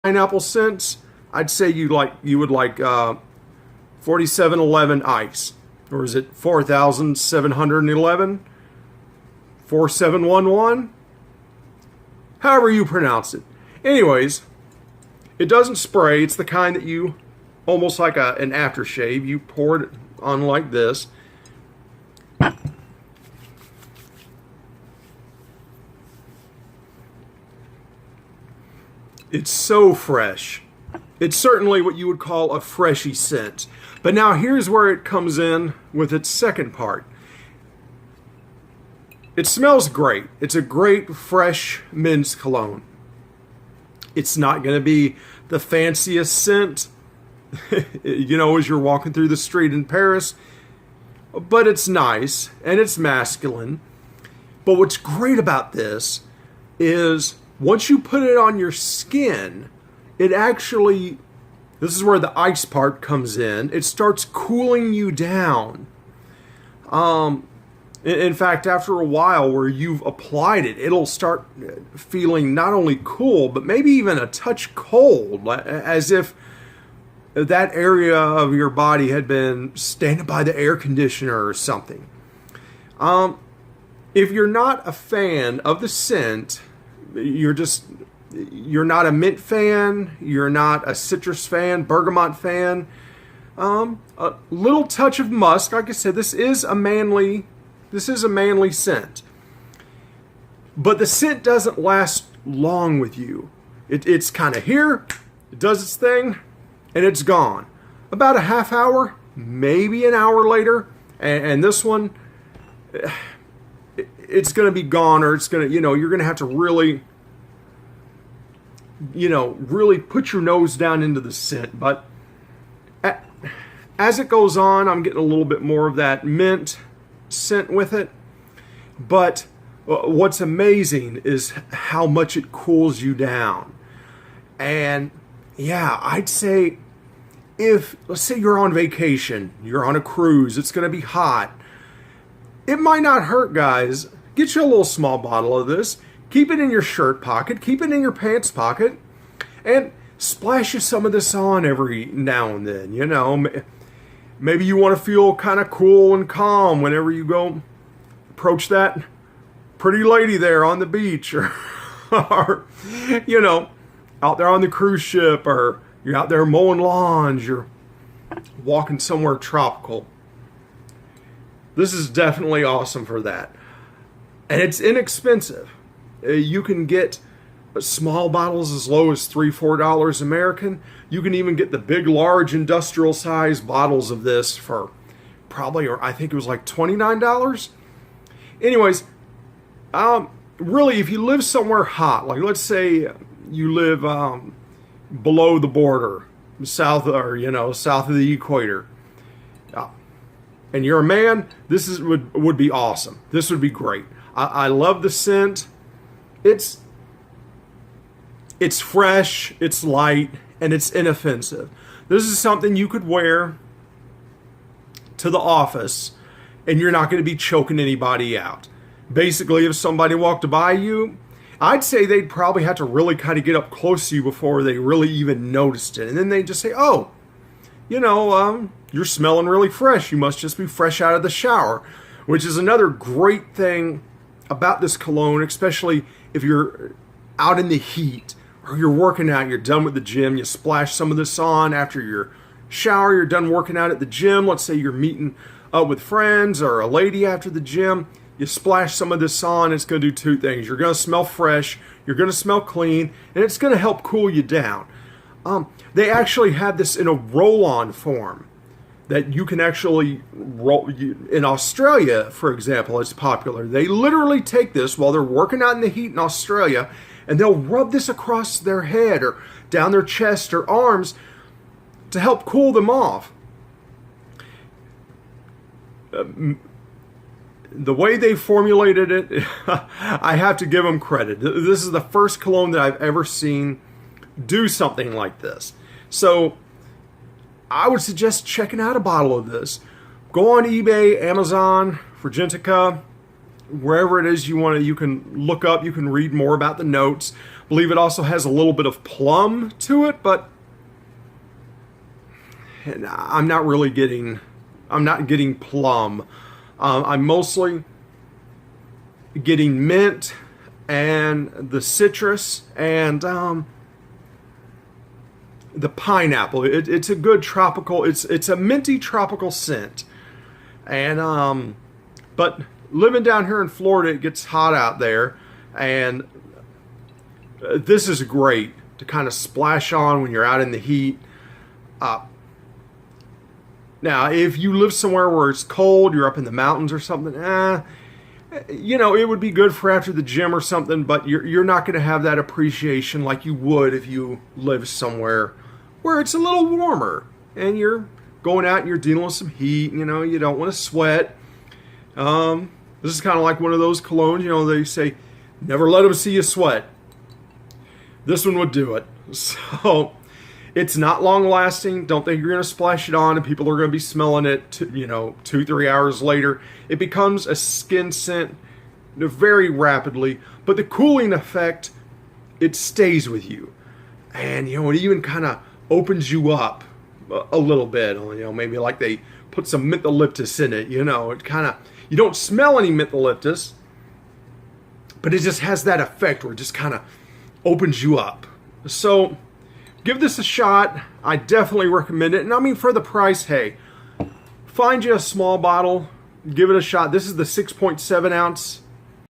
pineapple scents, I'd say you would like 4711 Ice. Or is it 4711? 4711? However you pronounce it. Anyways, it doesn't spray. It's the kind that you, almost like an aftershave, you pour it on like this. It's so fresh. It's certainly what you would call a freshy scent. But now here's where it comes in with its second part. It smells great. It's a great fresh men's cologne. It's not going to be the fanciest scent, you know, as you're walking through the street in Paris. But it's nice and it's masculine. But what's great about this is once you put it on your skin, it actually, this is where the ice part comes in. It starts cooling you down. In fact, after a while where you've applied it, it'll start feeling not only cool, but maybe even a touch cold, as if that area of your body had been standing by the air conditioner or something. If you're not a fan of the scent, you're not a mint fan, you're not a citrus fan, bergamot fan, a little touch of musk. Like I said, this is a manly scent. But the scent doesn't last long with you. It's kind of here, it does its thing, and it's gone. About a half hour, maybe an hour later, and this one, it's going to be gone, or it's going to, you're going to have to really, really put your nose down into the scent. But as it goes on, I'm getting a little bit more of that mint scent with it. But what's amazing is how much it cools you down. And yeah, I'd say let's say you're on vacation, you're on a cruise, it's going to be hot. It might not hurt, guys. Get you a little small bottle of this. Keep it in your shirt pocket. Keep it in your pants pocket. And splash you some of this on every now and then. Maybe you want to feel kind of cool and calm whenever you go approach that pretty lady there on the beach, or out there on the cruise ship, or you're out there mowing lawns, you're walking somewhere tropical. This is definitely awesome for that. And it's inexpensive. You can get small bottles as low as $3-4 American. You can even get the big, large industrial size bottles of this for probably, or I think it was like $29. Anyways, really, if you live somewhere hot, like let's say you live below the border, south of the equator, and you're a man, this would be awesome. This would be great. I love the scent. It's fresh, it's light, and it's inoffensive. This is something you could wear to the office, and you're not going to be choking anybody out. Basically, if somebody walked by you, I'd say they'd probably have to really kind of get up close to you before they really even noticed it. And then they'd just say, oh, you're smelling really fresh. You must just be fresh out of the shower, which is another great thing about this cologne, especially if you're out in the heat or you're working out, you're done with the gym, you splash some of this on after your shower, you're done working out at the gym. Let's say you're meeting up with friends or a lady after the gym. You splash some of this on, it's going to do two things. You're going to smell fresh, you're going to smell clean, and it's going to help cool you down. They actually have this in a roll-on form that you can actually roll. In Australia, for example, it's popular. They literally take this while they're working out in the heat in Australia, and they'll rub this across their head or down their chest or arms to help cool them off. The way they formulated it, I have to give them credit. This is the first cologne that I've ever seen do something like this. So I would suggest checking out a bottle of this. Go on eBay, Amazon, Forgentica, wherever it is you want to, you can look up, you can read more about the notes. I believe it also has a little bit of plum to it, but I'm not getting plum. I'm mostly getting mint and the citrus and the pineapple. It's a good tropical. It's a minty tropical scent, and but living down here in Florida, it gets hot out there, and this is great to kind of splash on when you're out in the heat. Now, if you live somewhere where it's cold, you're up in the mountains or something, it would be good for after the gym or something, but you're not going to have that appreciation like you would if you live somewhere where it's a little warmer and you're going out and you're dealing with some heat, you don't want to sweat. This is kind of like one of those colognes, they say, never let them see you sweat. This one would do it. So it's not long lasting. Don't think you're going to splash it on and people are going to be smelling it, 2-3 hours later. It becomes a skin scent very rapidly, but the cooling effect, it stays with you. And, it even kind of opens you up a little bit. Maybe like they put some mentholyptus in it, it kind of, you don't smell any mentholyptus, but it just has that effect where it just kind of opens you up. So give this a shot. I definitely recommend it. And for the price, hey, find you a small bottle, give it a shot. This is the 6.7 ounce